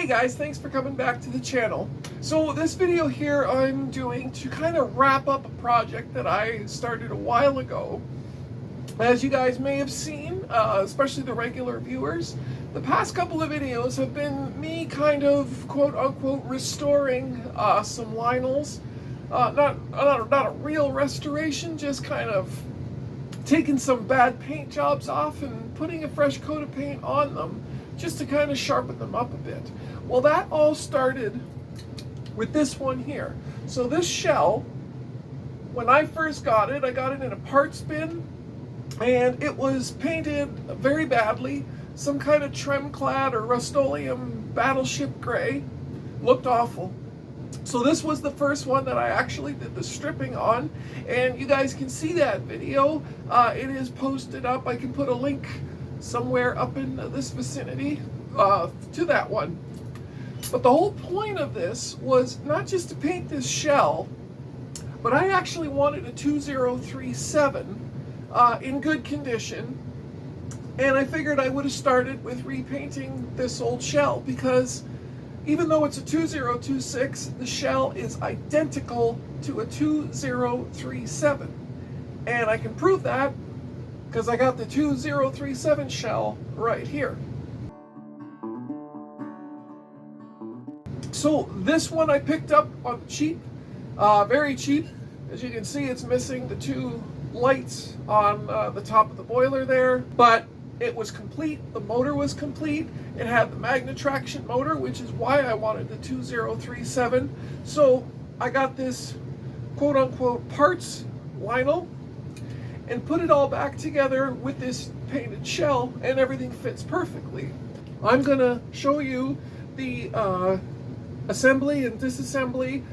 Hey guys, thanks for coming back to the channel. So this video here I'm doing to kind of wrap up a project that I started a while ago. As you guys may have seen, especially the regular viewers, the past couple of videos have been me kind of quote-unquote restoring some Lionels. Not a real restoration, just kind of taking some bad paint jobs off and putting a fresh coat of paint on them, just to kind of sharpen them up a bit. Well, that all started with this one here. So this shell, when I first got it, I got it in a parts bin, and it was painted very badly, some kind of trem-clad or Rust-Oleum battleship gray. Looked awful. So this was the first one that I actually did the stripping on, and you guys can see that video. It is posted up. I can put a link somewhere up in this vicinity to that one. But the whole point of this was not just to paint this shell, but I actually wanted a 2037 in good condition, and I figured I would have started with repainting this old shell, because even though it's a 2026, the shell is identical to a 2037, and I can prove that because I got the 2037 shell right here. So this one I picked up on cheap, very cheap. As you can see, it's missing the two lights on the top of the boiler there, but it was complete. The motor was complete. It had the magnet traction motor, which is why I wanted the 2037. So I got this quote-unquote parts Lionel and put it all back together with this painted shell, and everything fits perfectly. I'm gonna show you the assembly and disassembly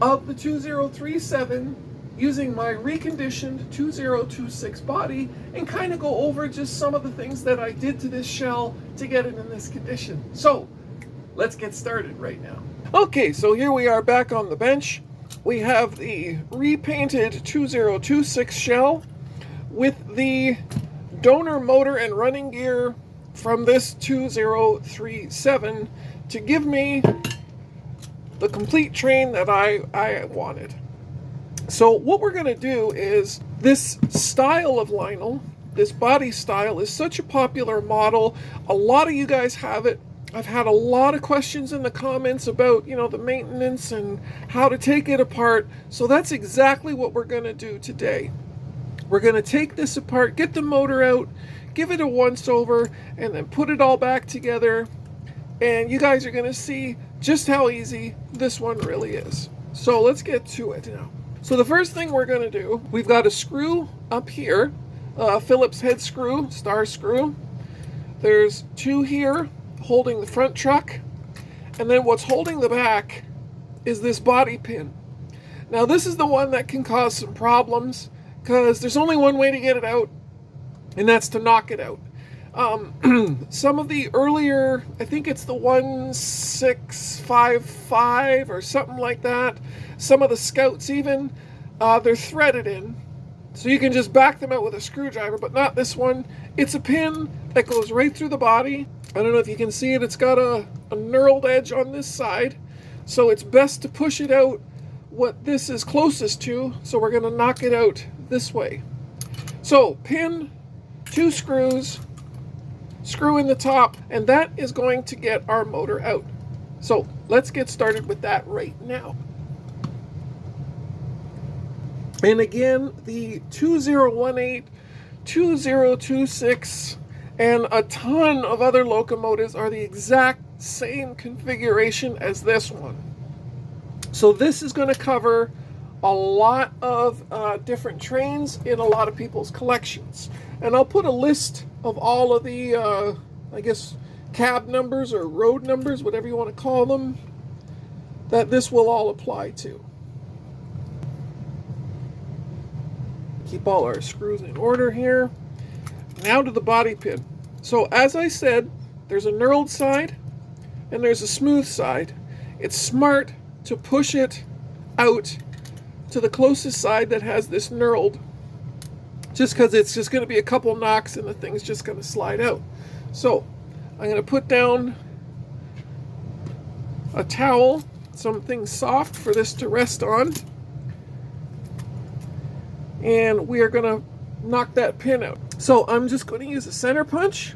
of the 2037 using my reconditioned 2026 body, and kind of go over just some of the things that I did to this shell to get it in this condition. So let's get started right now. Okay, so here we are back on the bench. We have the repainted 2026 shell with the donor motor and running gear from this 2037 to give me the complete train that I wanted. So what we're going to do is, this style of Lionel, this body style, is such a popular model. A lot of you guys have it. I've had a lot of questions in the comments about, you know, the maintenance and how to take it apart. So that's exactly what we're going to do today. We're going to take this apart, get the motor out, give it a once over, and then put it all back together. And you guys are going to see just how easy this one really is. So let's get to it now. So the first thing we're going to do, we've got a screw up here, Phillips head screw, star screw. There's two here holding the front truck, and then what's holding the back is this body pin. Now this is the one that can cause some problems, because there's only one way to get it out, and that's to knock it out. Some of the earlier, I think it's the 1655 or something like that, some of the Scouts even, they're threaded in, so you can just back them out with a screwdriver, but not this one. It's a pin that goes right through the body. I don't know if you can see it. It's got a knurled edge on this side, so it's best to push it out what this is closest to, so we're going to knock it out this way. So pin, two screws, screw in the top, and that is going to get our motor out. So let's get started with that right now. And again, the 2018, 2026, and a ton of other locomotives are the exact same configuration as this one. So this is going to cover a lot of different trains in a lot of people's collections. And I'll put a list of all of the, I guess, cab numbers or road numbers, whatever you want to call them, that this will all apply to. Keep all our screws in order here. Now to the body pin. So as I said, there's a knurled side and there's a smooth side. It's smart to push it out to the closest side that has this knurled, just because it's just going to be a couple knocks and the thing's just going to slide out. So I'm going to put down a towel, something soft for this to rest on. And we are going to knock that pin out. So I'm just going to use a center punch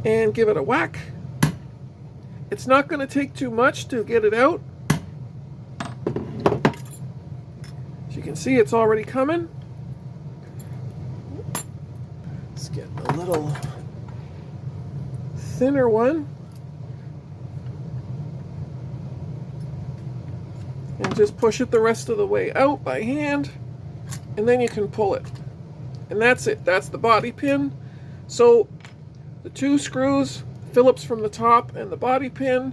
and give it a whack. It's not going to take too much to get it out. As you can see, it's already coming. Let's get a little thinner one. And just push it the rest of the way out by hand. And then you can pull it. And that's it. That's the body pin. So the two screws, Phillips from the top and the body pin.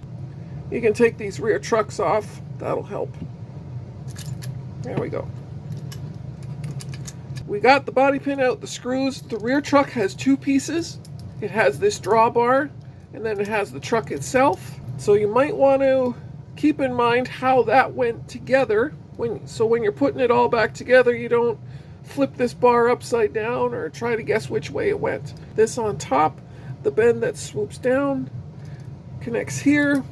You can take these rear trucks off. That'll help. There we go. We got the body pin out, the screws. The rear truck has two pieces. It has this drawbar, and then it has the truck itself. So you might want to keep in mind how that went together. So when you're putting it all back together, you don't flip this bar upside down or try to guess which way it went. This on top, the bend that swoops down connects here,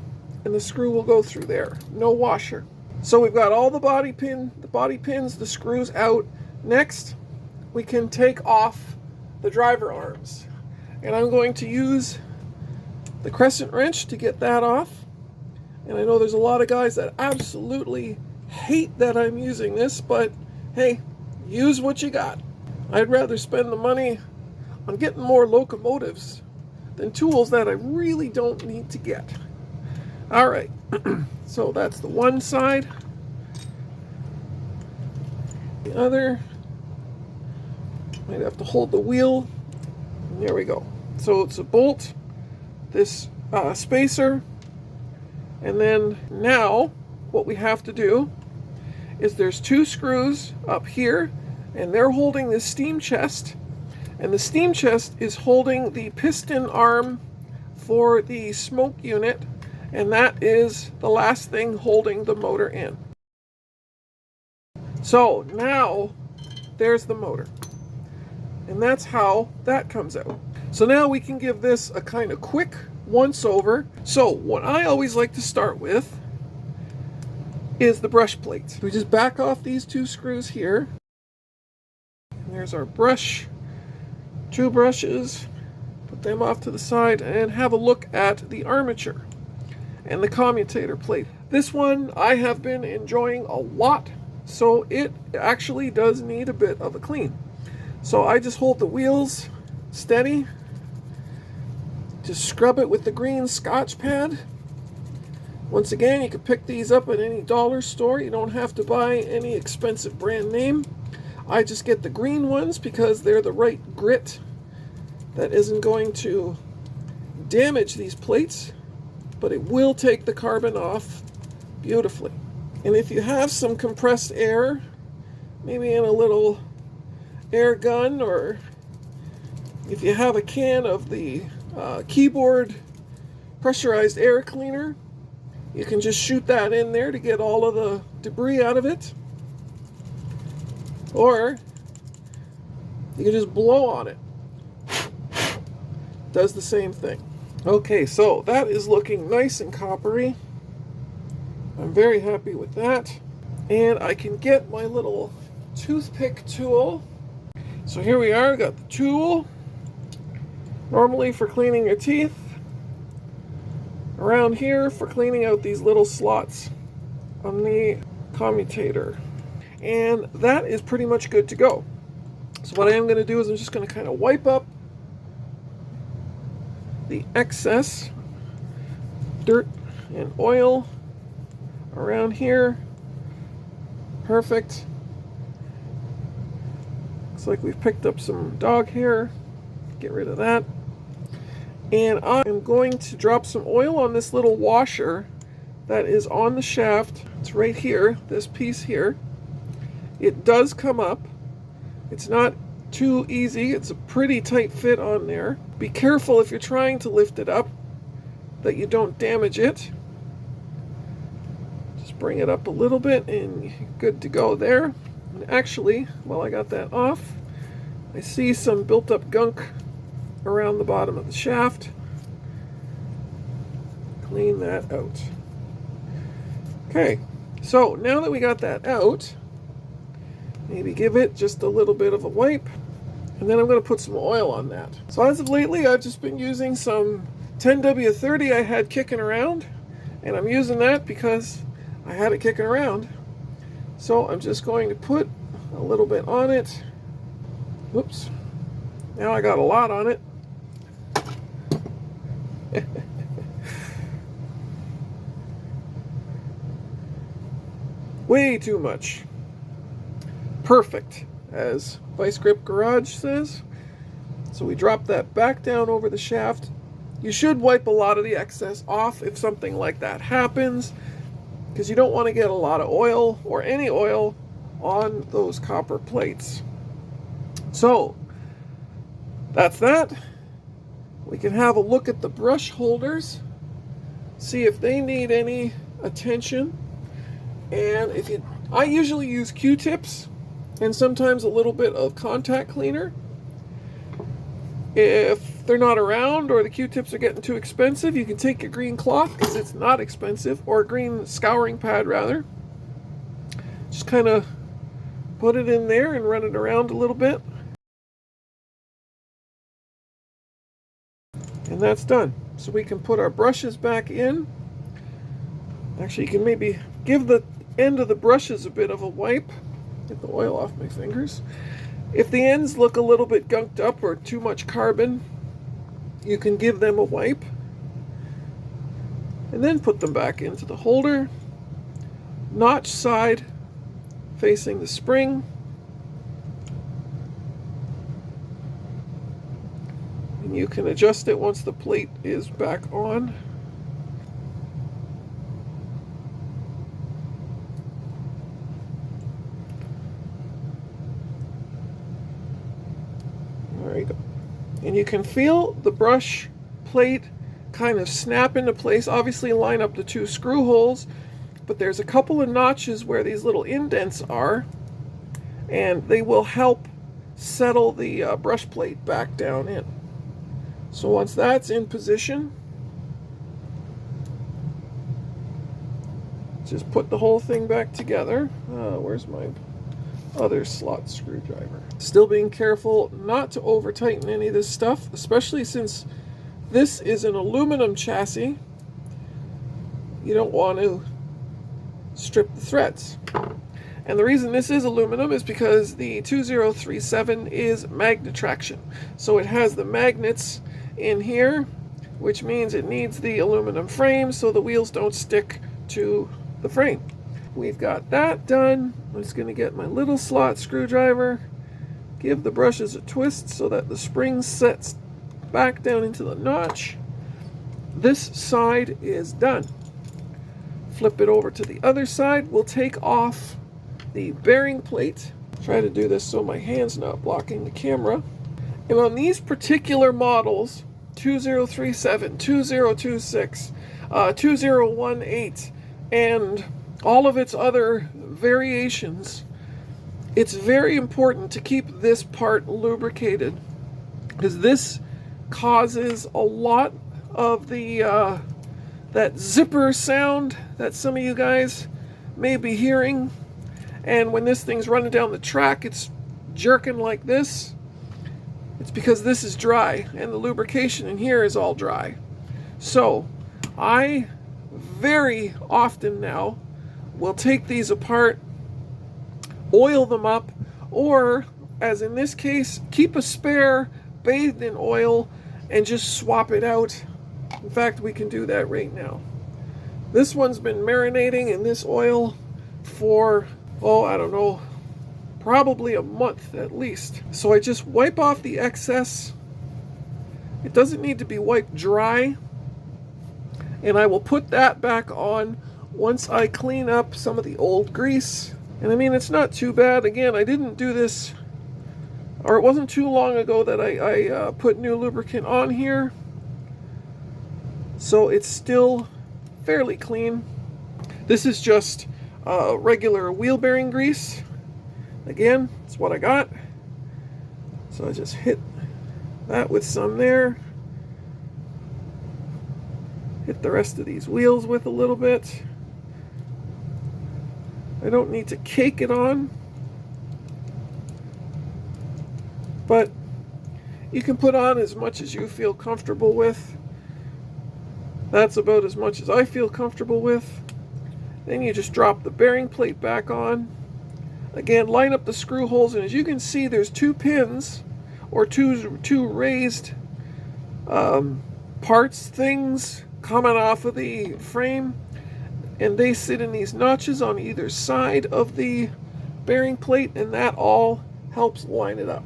and the screw will go through there. No washer. So we've got all the body pins, the screws out. Next, we can take off the driver arms. And I'm going to use the crescent wrench to get that off. And I know there's a lot of guys that absolutely hate that I'm using this, but hey, use what you got. I'd rather spend the money on getting more locomotives than tools that I really don't need to get. All right, so that's the one side. The other, might have to hold the wheel. And there we go. So it's a bolt, this spacer, and then now what we have to do is there's two screws up here, and they're holding this steam chest, and the steam chest is holding the piston arm for the smoke unit, and that is the last thing holding the motor in. So now there's the motor, and that's how that comes out. So now we can give this a kind of quick once over. So what I always like to start with is the brush plate. We just back off these two screws here. And there's our brush, two brushes, put them off to the side, and have a look at the armature and the commutator plate. This one I have been enjoying a lot, so it actually does need a bit of a clean. So I just hold the wheels steady, just scrub it with the green Scotch pad. Once again, you can pick these up at any dollar store. You don't have to buy any expensive brand name. I just get the green ones because they're the right grit that isn't going to damage these plates, but it will take the carbon off beautifully. And if you have some compressed air, maybe in a little air gun, or if you have a can of the keyboard pressurized air cleaner, you can just shoot that in there to get all of the debris out of it. Or you can just blow on it. Does the same thing. Okay, so that is looking nice and coppery. I'm very happy with that. And I can get my little toothpick tool. So here we are, got the tool. Normally for cleaning your teeth. Around here for cleaning out these little slots on the commutator. And that is pretty much good to go. So what I am going to do is I'm just going to kind of wipe up the excess dirt and oil around here. Perfect. Looks like we've picked up some dog hair. Get rid of that. And I am going to drop some oil on this little washer that is on the shaft. It's right here, this piece here. It does come up. It's not too easy. It's a pretty tight fit on there. Be careful if you're trying to lift it up that you don't damage it. Just bring it up a little bit and you're good to go there. And actually, while I got that off, I see some built up gunk around the bottom of the shaft. clean that out. Okay, so now that we got that out, maybe give it just a little bit of a wipe, and then I'm going to put some oil on that. So as of lately, I've just been using some 10W30 I had kicking around, and I'm using that because I had it kicking around. So I'm just going to put a little bit on it. Whoops. Now I got a lot on it. Way too much. Perfect, as Vice Grip Garage says. So we drop that back down over the shaft. You should wipe a lot of the excess off if something like that happens, because you don't want to get a lot of oil or any oil on those copper plates. So that's that. We can have a look at the brush holders, see if they need any attention. And I usually use Q-tips and sometimes a little bit of contact cleaner. If they're not around or the Q-tips are getting too expensive, you can take your green cloth, because it's not expensive, or a green scouring pad rather. Just kind of put it in there and run it around a little bit. And that's done. So we can put our brushes back in. Actually, you can maybe give the end of the brushes a bit of a wipe. Get the oil off my fingers. If the ends look a little bit gunked up or too much carbon, you can give them a wipe. And then put them back into the holder. Notch side facing the spring. And you can adjust it once the plate is back on. There you go. And you can feel the brush plate kind of snap into place. Obviously line up the two screw holes, but there's a couple of notches where these little indents are, and they will help settle the brush plate back down in. So once that's in position, just put the whole thing back together. Where's my other slot screwdriver? Still being careful not to over tighten any of this stuff, especially since this is an aluminum chassis. You don't want to strip the threads. And the reason this is aluminum is because the 2037 is magnet traction. So it has the magnets in here, which means it needs the aluminum frame so the wheels don't stick to the frame. We've got that done. I'm just going to get my little slot screwdriver, give the brushes a twist so that the spring sets back down into the notch. This side is done. Flip it over to the other side. We'll take off the bearing plate. Try to do this so my hand's not blocking the camera. And on these particular models, 2037, 2026, 2018, and all of its other variations, it's very important to keep this part lubricated, because this causes a lot of the that zipper sound that some of you guys may be hearing. And when this thing's running down the track, it's jerking like this. It's because this is dry and the lubrication in here is all dry. So I very often now will take these apart, oil them up, or as in this case, keep a spare bathed in oil and just swap it out. In fact, we can do that right now. This one's been marinating in this oil for, oh, I don't know, probably a month at least. So I just wipe off the excess. It doesn't need to be wiped dry. And I will put that back on once I clean up some of the old grease. And I mean, it's not too bad. Again, I didn't do this, or it wasn't too long ago that I put new lubricant on here. So it's still fairly clean. This is just regular wheel bearing grease. Again, it's what I got. So I just hit that with some there. Hit the rest of these wheels with a little bit. I don't need to cake it on, but you can put on as much as you feel comfortable with. That's about as much as I feel comfortable with. Then you just drop the bearing plate back on. Again, line up the screw holes, and as you can see, there's two pins, or two raised parts, things coming off of the frame, and they sit in these notches on either side of the bearing plate, and that all helps line it up.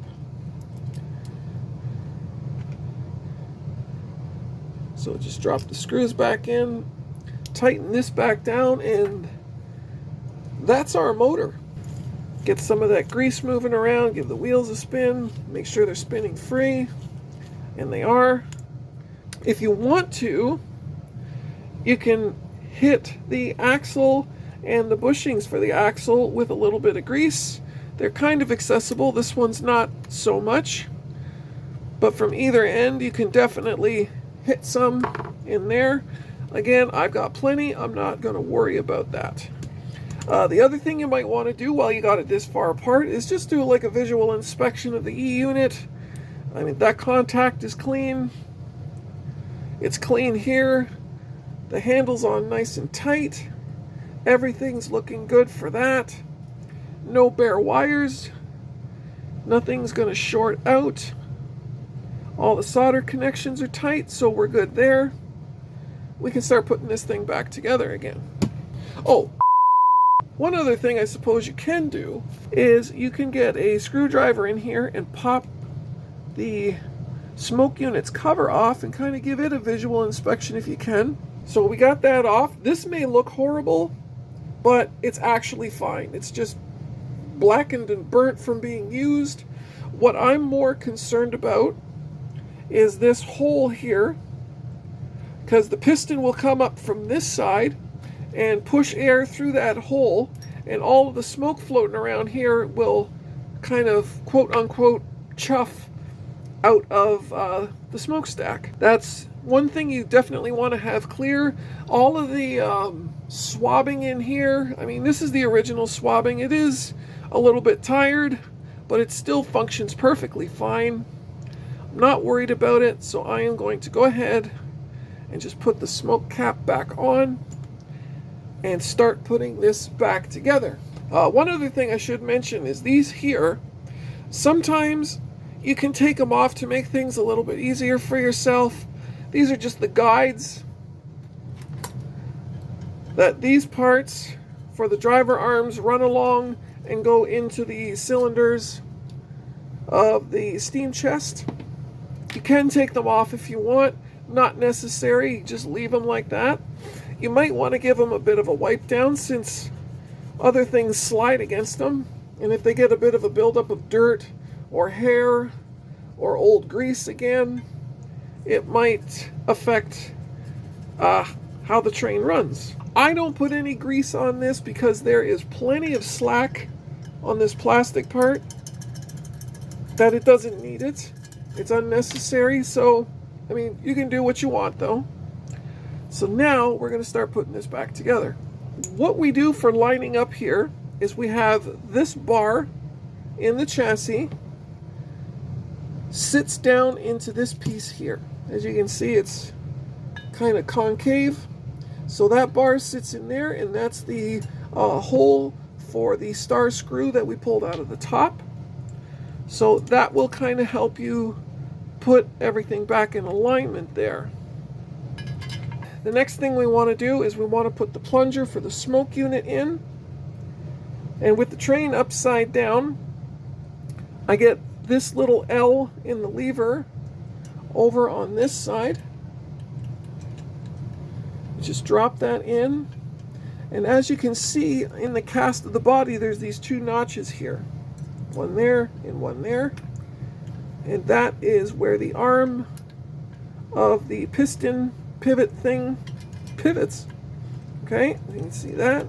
So just drop the screws back in, tighten this back down, and that's our motor. Get some of that grease moving around, give the wheels a spin, make sure they're spinning free, and they are. If you want to, you can hit the axle and the bushings for the axle with a little bit of grease. They're kind of accessible. This one's not so much, but from either end you can definitely hit some in there. Again, I've got plenty. I'm not going to worry about that. The other thing you might want to do while you got it this far apart is just do like a visual inspection of the E-unit. I mean, that contact is clean. It's clean here. The handle's on nice and tight. Everything's looking good for that. No bare wires. Nothing's going to short out. All the solder connections are tight, so we're good there. We can start putting this thing back together again. Oh, one other thing I suppose you can do is you can get a screwdriver in here and pop the smoke unit's cover off and kind of give it a visual inspection if you can. So we got that off. This may look horrible, but it's actually fine. It's just blackened and burnt from being used. What I'm more concerned about is this hole here, because the piston will come up from this side and push air through that hole, and all of the smoke floating around here will kind of quote unquote chuff out of the smokestack. That's one thing you definitely want to have clear. All of the swabbing in here, I mean, this is the original swabbing. It is a little bit tired, but it still functions perfectly fine. I'm not worried about it, so I am going to go ahead and just put the smoke cap back on and start putting this back together. One other thing I should mention is these here, sometimes you can take them off to make things a little bit easier for yourself. These are just the guides that these parts for the driver arms run along and go into the cylinders of the steam chest. You can take them off if you want. Not necessary, just leave them like that. You might want to give them a bit of a wipe down since other things slide against them, and if they get a bit of a buildup of dirt or hair or old grease again, it might affect how the train runs. I don't put any grease on this because there is plenty of slack on this plastic part that it doesn't need it. It's unnecessary, so I mean, you can do what you want though. So now we're going to start putting this back together. What we do for lining up here is we have this bar in the chassis sits down into this piece here. As you can see, it's kind of concave. So that bar sits in there, and that's the hole for the star screw that we pulled out of the top. So that will kind of help you put everything back in alignment there. The next thing we want to do is we want to put the plunger for the smoke unit in. And with the train upside down, I get this little L in the lever over on this side. Just drop that in. And as you can see in the cast of the body, there's these two notches here. One there and one there. And that is where the arm of the piston pivot thing pivots. Okay, you can see that.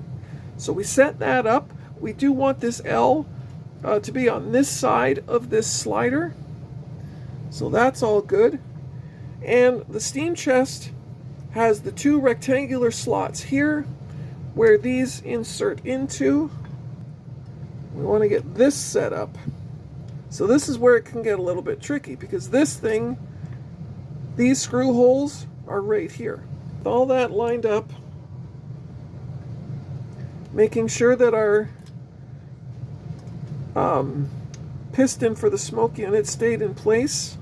So we set that up. We do want this L to be on this side of this slider. So that's all good. And the steam chest has the two rectangular slots here where these insert into. We want to get this set up. So this is where it can get a little bit tricky, because this thing, these screw holes are right here. With all that lined up, making sure that our piston for the smoke unit stayed in place,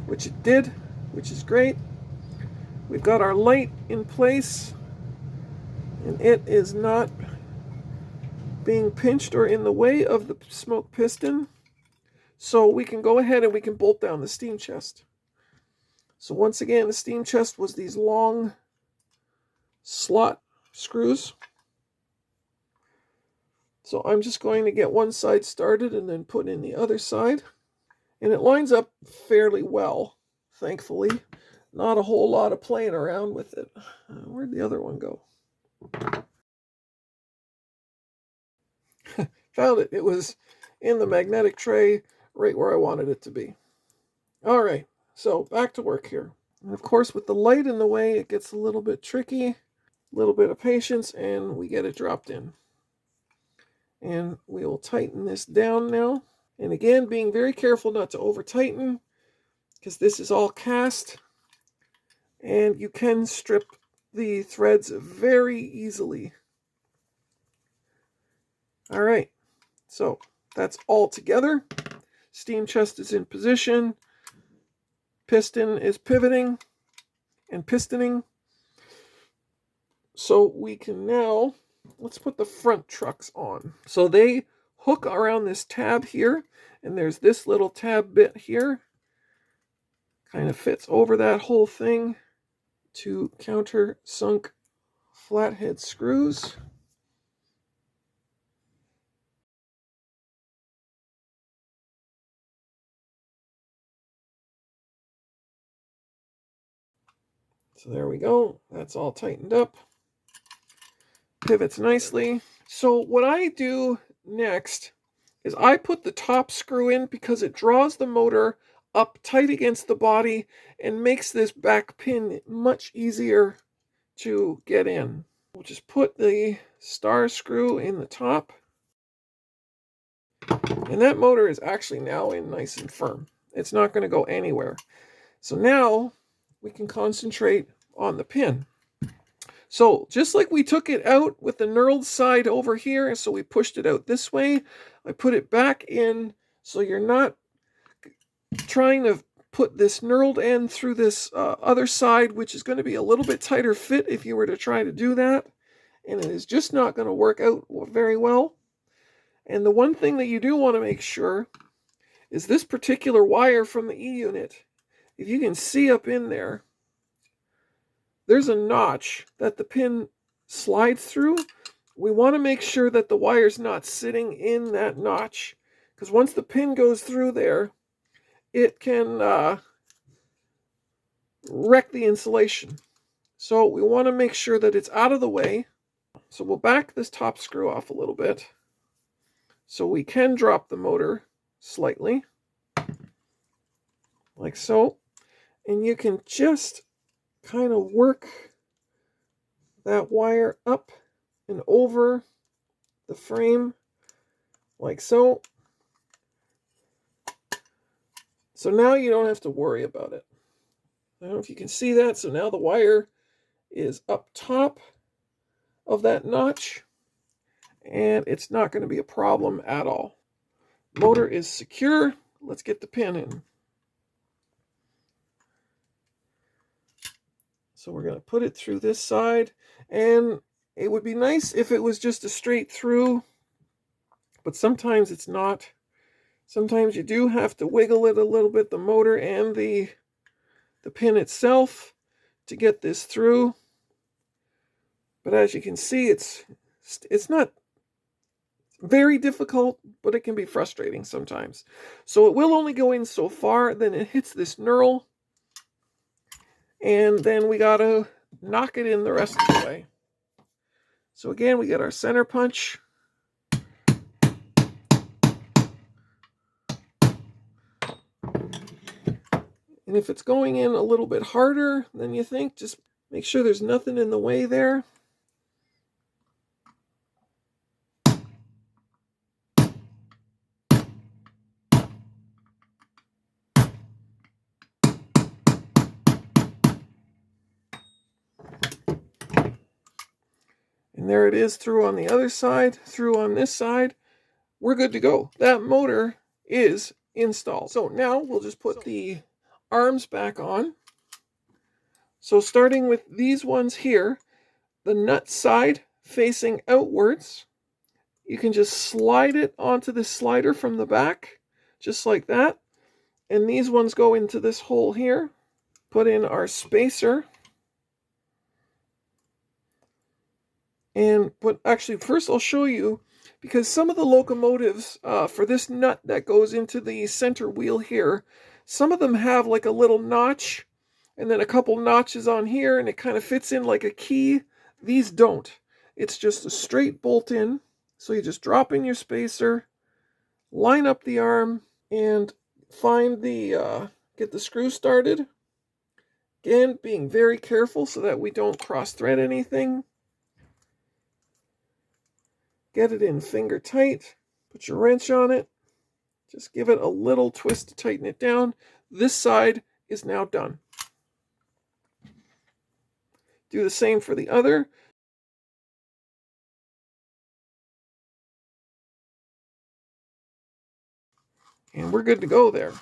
which it did, which is great. We've got our light in place, and it is not being pinched or in the way of the smoke piston. So we can go ahead and we can bolt down the steam chest. So once again, the steam chest was these long slot screws. So I'm just going to get one side started and then put in the other side. And it lines up fairly well, thankfully. Not a whole lot of playing around with it. Where'd the other one go? Found it. It was in the magnetic tray right where I wanted it to be. All right, so back to work here. And of course, with the light in the way, it gets a little bit tricky. A little bit of patience, and we get it dropped in. And we will tighten this down now. And again, being very careful not to over tighten, because this is all cast. And you can strip the threads very easily. All right, so that's all together. Steam chest is in position. Piston is pivoting and pistoning. So we can now, let's put the front trucks on. So they hook around this tab here, and there's this little tab bit here. Kind of fits over that whole thing to countersunk flathead screws. So there we go. That's all tightened up. Pivots nicely. So what I do next is I put the top screw in because it draws the motor up tight against the body and makes this back pin much easier to get in. We'll just put the star screw in the top. And that motor is actually now in nice and firm. It's not going to go anywhere. So now we can concentrate on the pin. So just like we took it out with the knurled side over here, so we pushed it out this way, I put it back in so you're not trying to put this knurled end through this other side, which is going to be a little bit tighter fit if you were to try to do that. And it is just not going to work out very well. And the one thing that you do want to make sure is this particular wire from the E-unit. If you can see up in there, there's a notch that the pin slides through. We want to make sure that the wire's not sitting in that notch, because once the pin goes through there, it can wreck the insulation. So we want to make sure that it's out of the way. So we'll back this top screw off a little bit so we can drop the motor slightly, like so. And you can just kind of work that wire up and over the frame, like so. So now you don't have to worry about it. I don't know if you can see that. So now the wire is up top of that notch, and it's not going to be a problem at all. Motor is secure. Let's get the pin in. So we're going to put it through this side, and it would be nice if it was just a straight through, but sometimes it's not. Sometimes you do have to wiggle it a little bit, the motor and the pin itself, to get this through. But as you can see, it's not very difficult, but it can be frustrating sometimes. So it will only go in so far, then it hits this knurl, and then we got to knock it in the rest of the way. So again, we get our center punch. And if it's going in a little bit harder than you think, just Make sure there's nothing in the way there. And there it is, through on the other side, through on this side. We're good to go. That motor is installed. So now we'll just put the arms back on. So starting with these ones here, the nut side facing outwards, you can just slide it onto the slider from the back, just like that. And these ones go into this hole here. Put in our spacer. And actually, first I'll show you, because some of the locomotives, for this nut that goes into the center wheel here, some of them have like a little notch, and then a couple notches on here, and it kind of fits in like a key. These don't. It's just a straight bolt in. So you just drop in your spacer, line up the arm, and find get the screw started. Again, being very careful so that we don't cross thread anything. Get it in finger tight. Put your wrench on it. Just give it a little twist to tighten it down. This side is now done. Do the same for the other. And we're good to go there.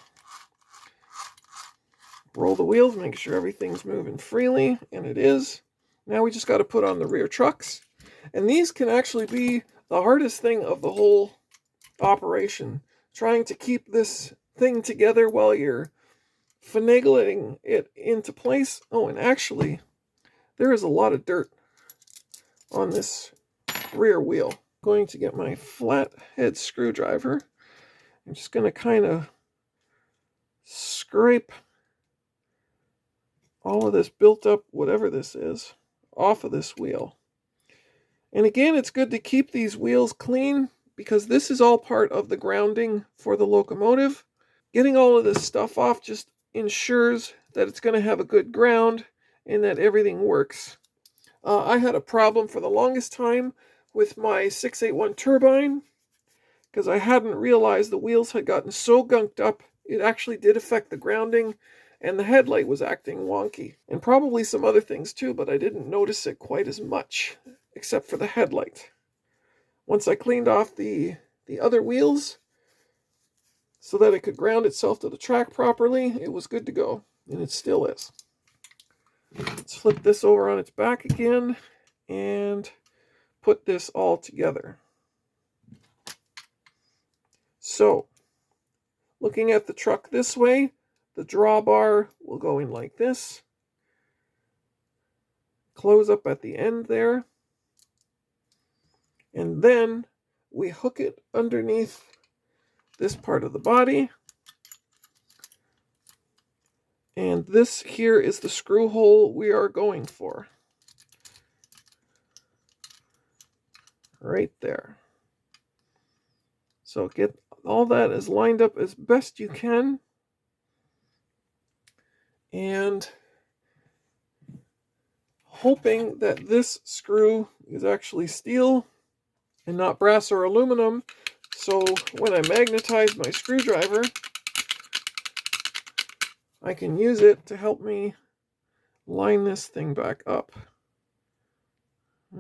Roll the wheels, make sure everything's moving freely, and it is. Now we just got to put on the rear trucks. And these can actually be the hardest thing of the whole operation. Trying to keep this thing together while you're finagling it into place. Oh, and actually, there is a lot of dirt on this rear wheel. I'm going to get my flathead screwdriver. I'm just going to kind of scrape all of this built up, whatever this is, off of this wheel. And again, it's good to keep these wheels clean because this is all part of the grounding for the locomotive. Getting all of this stuff off just ensures that it's going to have a good ground and that everything works. I had a problem for the longest time with my 681 turbine because I hadn't realized the wheels had gotten so gunked up, it actually did affect the grounding, and the headlight was acting wonky. And probably some other things too, but I didn't notice it quite as much, except for the headlight. Once I cleaned off the other wheels so that it could ground itself to the track properly, it was good to go, and it still is. Let's flip this over on its back again and put this all together. So, looking at the truck this way, the drawbar will go in like this. Close up at the end there. And then we hook it underneath this part of the body. And this here is the screw hole we are going for. Right there. So get all that as lined up as best you can. And hoping that this screw is actually steel and not brass or aluminum. So when I magnetize my screwdriver, I can use it to help me line this thing back up.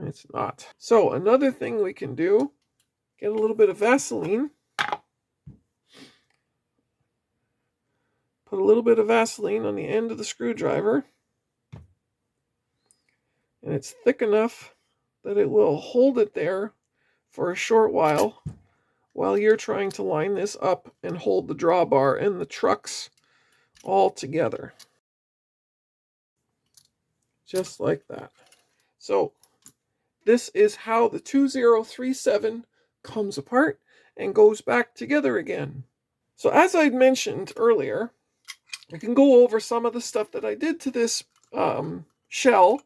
It's not. So another thing we can do, get a little bit of Vaseline. Put a little bit of Vaseline on the end of the screwdriver. And it's thick enough that it will hold it there for a short while you're trying to line this up and hold the drawbar and the trucks all together. Just like that. So this is how the 2037 comes apart and goes back together again. So as I mentioned earlier, I can go over some of the stuff that I did to this shell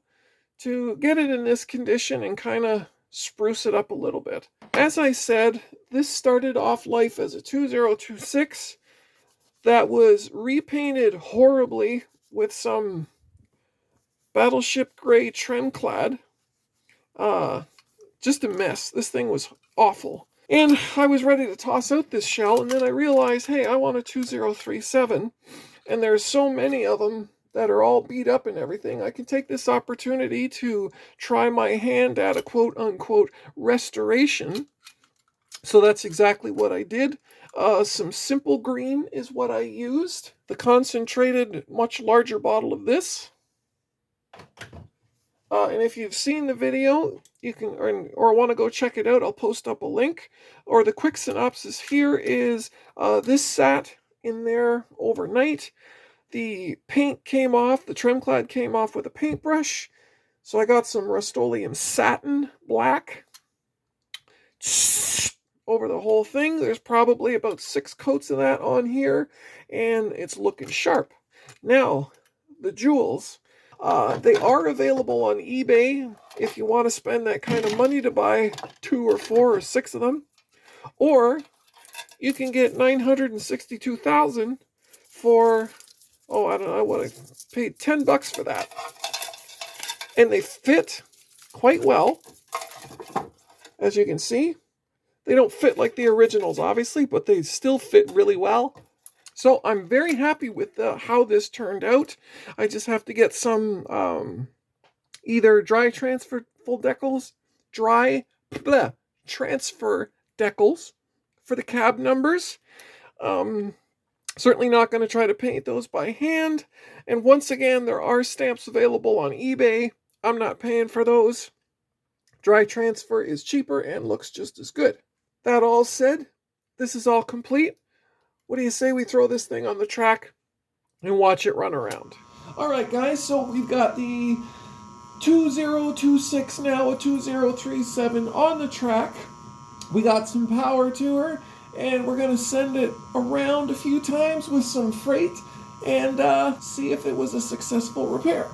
to get it in this condition and kind of spruce it up a little bit. As I said, this started off life as a 2026 that was repainted horribly with some battleship gray trim clad. Just a mess. This thing was awful. And I was ready to toss out this shell, and then I realized, hey, I want a 2037, and there's so many of them that are all beat up and everything. I can take this opportunity to try my hand at a quote-unquote restoration. So that's exactly what I did. Some simple green is what I used. The concentrated, much larger bottle of this. And if you've seen the video, you can, or want to go check it out, I'll post up a link. Or the quick synopsis here is, this sat in there overnight. The paint came off, the trim clad came off with a paintbrush. So I got some Rust-Oleum satin black over the whole thing. There's probably about 6 coats of that on here, and it's looking sharp. Now, the jewels. They are available on eBay if you want to spend that kind of money to buy 2 or 4 or 6 of them. Or you can get $962,000 for, I don't know what I paid, $10 for that. And they fit quite well. As you can see, they don't fit like the originals, obviously, but they still fit really well. So I'm very happy with how this turned out. I just have to get some either dry transfer decals for the cab numbers. Certainly not going to try to paint those by hand. And once again, there are stamps available on eBay. I'm not paying for those. Dry transfer is cheaper and looks just as good. That all said, this is all complete. What do you say we throw this thing on the track and watch it run around? Alright guys, so we've got the 2026, now a 2037 on the track. We got some power to her, and we're going to send it around a few times with some freight and see if it was a successful repair.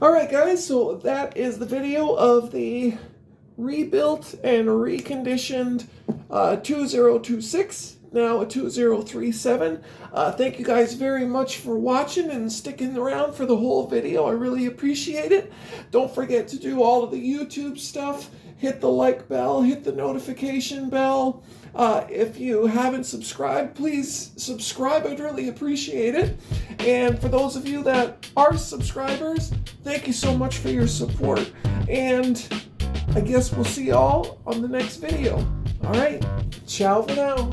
Alright guys, so that is the video of the rebuilt and reconditioned 2026, now a 2037. Thank you guys very much for watching and sticking around for the whole video. I really appreciate it. Don't forget to do all of the YouTube stuff. Hit the like bell, hit the notification bell. If you haven't subscribed, please subscribe. I'd really appreciate it. And for those of you that are subscribers, thank you so much for your support. And I guess we'll see y'all on the next video. All right, ciao for now.